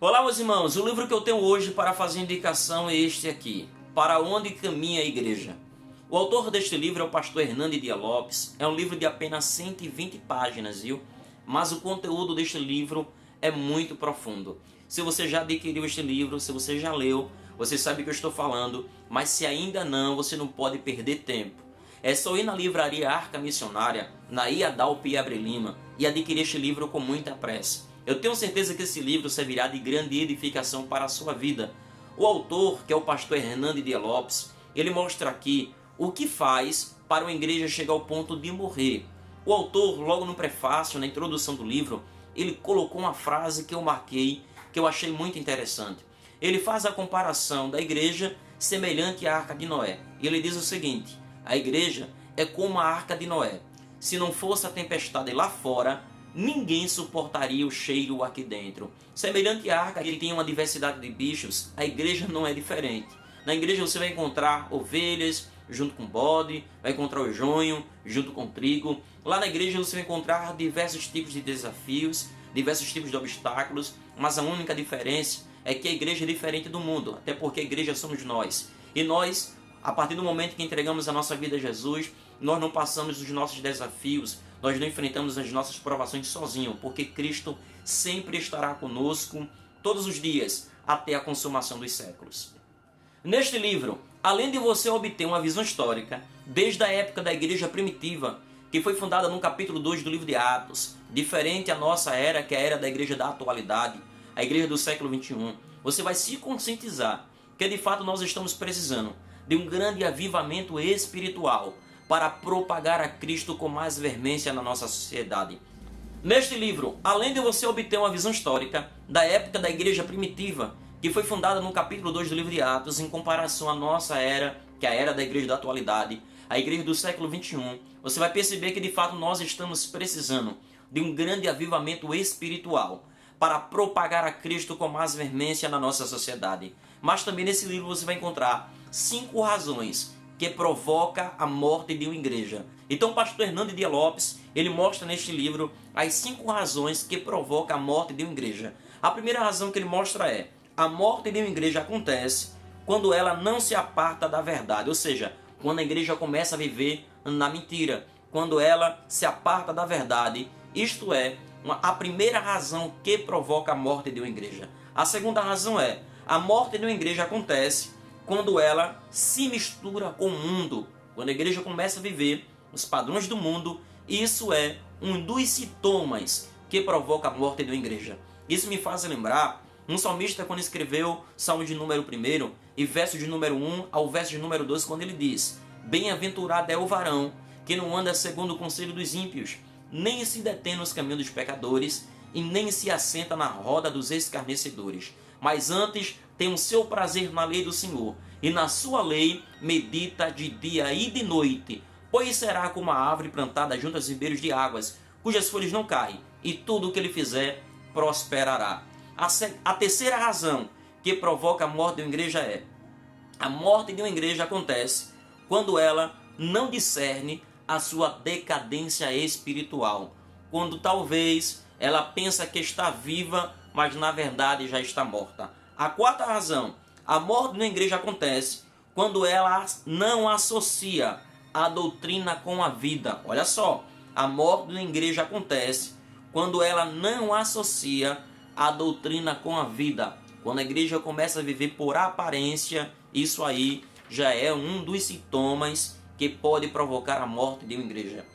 Olá, meus irmãos, o livro que eu tenho hoje para fazer indicação é este aqui, Para Onde Caminha a Igreja. O autor deste livro é o pastor Hernandes Dias Lopes. É um livro de apenas 120 páginas, viu? Mas o conteúdo deste livro é muito profundo. Se você já adquiriu este livro, se você já leu, você sabe o que eu estou falando, mas se ainda não, você não pode perder tempo. É só ir na livraria Arca Missionária, na Iadalpe e Abre Lima, e adquirir este livro com muita pressa. Eu tenho certeza que esse livro servirá de grande edificação para a sua vida. O autor, que é o pastor Hernandes Dias Lopes, ele mostra aqui o que faz para uma igreja chegar ao ponto de morrer. O autor, logo no prefácio, na introdução do livro, ele colocou uma frase que eu marquei, que eu achei muito interessante. Ele faz a comparação da igreja semelhante à Arca de Noé. Ele diz o seguinte: a igreja é como a Arca de Noé. Se não fosse a tempestade lá fora, ninguém suportaria o cheiro aqui dentro. Semelhante à arca que tinha uma diversidade de bichos, a igreja não é diferente. Na igreja você vai encontrar ovelhas junto com bode, vai encontrar o jonho junto com trigo. Lá na igreja você vai encontrar diversos tipos de desafios, diversos tipos de obstáculos, mas a única diferença é que a igreja é diferente do mundo, até porque a igreja somos nós. E nós, a partir do momento que entregamos a nossa vida a Jesus, nós não passamos os nossos desafios, nós não enfrentamos as nossas provações sozinhos, porque Cristo sempre estará conosco todos os dias, até a consumação dos séculos. Neste livro, além de você obter uma visão histórica, desde a época da igreja primitiva, que foi fundada no capítulo 2 do livro de Atos, diferente a nossa era, que é a era da igreja da atualidade, a igreja do século 21, você vai se conscientizar que de fato nós estamos precisando de um grande avivamento espiritual para propagar a Cristo com mais veemência na nossa sociedade. Neste livro, além de você obter uma visão histórica da época da igreja primitiva, que foi fundada no capítulo 2 do livro de Atos, em comparação à nossa era, que é a era da igreja da atualidade, a igreja do século 21, você vai perceber que de fato nós estamos precisando de um grande avivamento espiritual para propagar a Cristo com mais veemência na nossa sociedade. Mas também nesse livro você vai encontrar 5 razões que provoca a morte de uma igreja. Então o pastor Hernandes Dias Lopes, ele mostra neste livro as 5 razões que provocam a morte de uma igreja. A primeira razão que ele mostra é: a morte de uma igreja acontece quando ela não se aparta da verdade, ou seja, quando a igreja começa a viver na mentira, quando ela se aparta da verdade. Isto é a primeira razão que provoca a morte de uma igreja. A segunda razão é: a morte de uma igreja acontece quando ela se mistura com o mundo, quando a igreja começa a viver os padrões do mundo. Isso é um dos sintomas que provoca a morte de uma igreja. Isso me faz lembrar um salmista quando escreveu Salmo de número 1 e verso de número 1 ao verso de número 2, quando ele diz: bem-aventurado é o varão que não anda segundo o conselho dos ímpios, nem se detém nos caminhos dos pecadores, e nem se assenta na roda dos escarnecedores, mas antes tem o seu prazer na lei do Senhor, e na sua lei medita de dia e de noite. Pois será como a árvore plantada junto aos ribeiros de águas, cujas folhas não caem, e tudo o que ele fizer prosperará. A terceira razão que provoca a morte de uma igreja é: a morte de uma igreja acontece quando ela não discerne a sua decadência espiritual, quando talvez ela pensa que está viva, mas na verdade já está morta. A quarta razão: a morte de uma igreja acontece quando ela não associa a doutrina com a vida. Olha só, a morte de uma igreja acontece quando ela não associa a doutrina com a vida. Quando a igreja começa a viver por aparência, isso aí já é um dos sintomas que pode provocar a morte de uma igreja.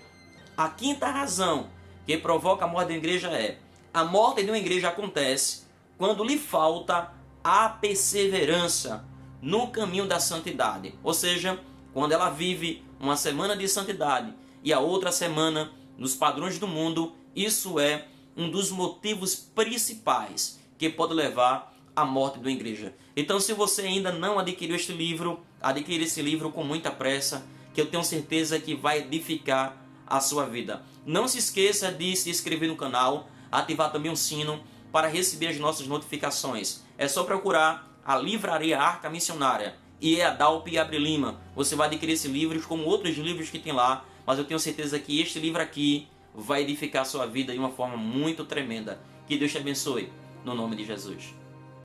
A quinta razão que provoca a morte de uma igreja é: a morte de uma igreja acontece quando lhe falta a perseverança no caminho da santidade. Ou seja, quando ela vive uma semana de santidade e a outra semana nos padrões do mundo. Isso é um dos motivos principais que pode levar à morte de uma igreja. Então, se você ainda não adquiriu este livro, adquira esse livro com muita pressa, que eu tenho certeza que vai edificar a sua vida. Não se esqueça de se inscrever no canal, ativar também o sino para receber as nossas notificações. É só procurar a livraria Arca Missionária e Iadalpe e Abre Lima. Você vai adquirir esse livro como outros livros que tem lá, mas eu tenho certeza que este livro aqui vai edificar a sua vida de uma forma muito tremenda. Que Deus te abençoe, no nome de Jesus.